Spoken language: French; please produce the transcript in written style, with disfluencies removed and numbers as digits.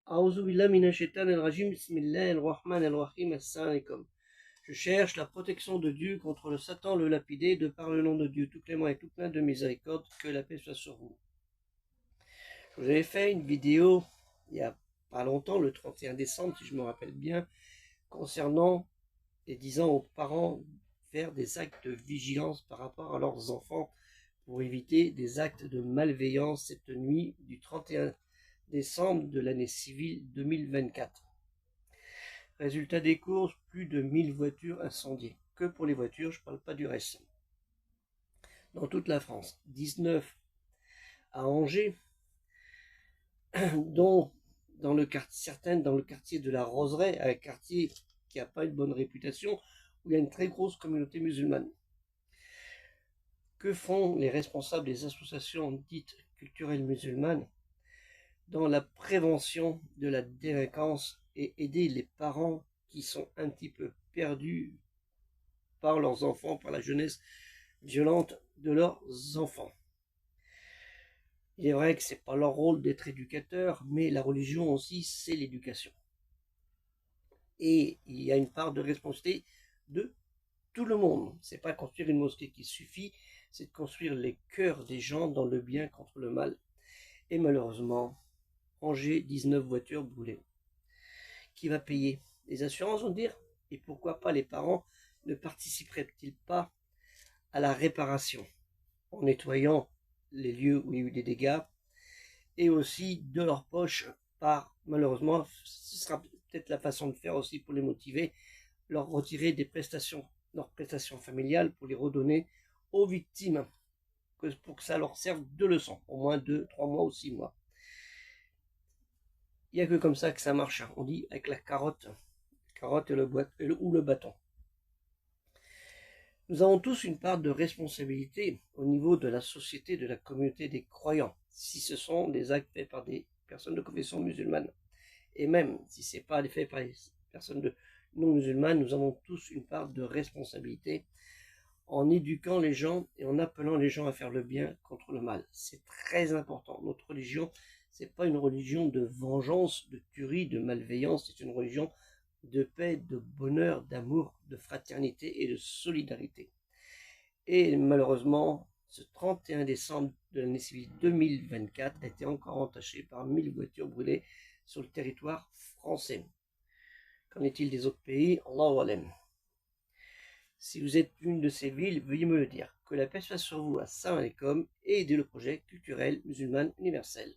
A'ouzou billah minash shaitanir rajim, bismillahir rahmanir rahim, assalamu alaikum. Je cherche la protection de Dieu contre le Satan, le lapidé, de par le nom de Dieu tout clément et tout plein de miséricorde, que la paix soit sur vous. Je vous avais fait une vidéo il y a pas longtemps, le 31 décembre, si je me rappelle bien, concernant et disant aux parents faire des actes de vigilance par rapport à leurs enfants pour éviter des actes de malveillance cette nuit du 31 décembre de l'année civile 2024. Résultat des courses, plus de 1000 voitures incendiées. Que pour les voitures, je ne parle pas du reste. Dans toute la France, 19 à Angers, dont certaines dans le quartier de la Roseraie, un quartier qui n'a pas une bonne réputation, où il y a une très grosse communauté musulmane. Que font les responsables des associations dites culturelles musulmanes dans la prévention de la délinquance et aider les parents qui sont un petit peu perdus par leurs enfants, par la jeunesse violente de leurs enfants? Il est vrai que c'est pas leur rôle d'être éducateur, mais la religion aussi, c'est l'éducation. Et il y a une part de responsabilité de tout le monde. C'est pas construire une mosquée qui suffit, c'est de construire les cœurs des gens dans le bien contre le mal. Et malheureusement, Angers, 19 voitures brûlées. Qui va payer? Les assurances vont dire. Et pourquoi pas les parents ne participeraient-ils pas à la réparation en nettoyant les lieux où il y a eu des dégâts et aussi de leur poche par, malheureusement, ce sera peut-être la façon de faire aussi pour les motiver, leur retirer des prestations, leurs prestations familiales pour les redonner aux victimes pour que ça leur serve de leçon, au moins 2, 3 mois ou 6 mois. Il n'y a que comme ça que ça marche. On dit avec la carotte ou le bâton. Nous avons tous une part de responsabilité au niveau de la société, de la communauté des croyants, si ce sont des actes faits par des personnes de confession musulmane. Et même si ce n'est pas fait par des personnes non musulmanes, nous avons tous une part de responsabilité en éduquant les gens et en appelant les gens à faire le bien contre le mal. C'est très important. Notre religion, c'est pas une religion de vengeance, de tuerie, de malveillance, c'est une religion de paix, de bonheur, d'amour, de fraternité et de solidarité. Et malheureusement, ce 31 décembre de l'année civile 2024 a été encore entaché par 1000 voitures brûlées sur le territoire français. Qu'en est-il des autres pays? Allahu alam. Si vous êtes une de ces villes, veuillez me le dire. Que la paix soit sur vous. Assalamu alaikum et aidez le projet culturel musulman universel.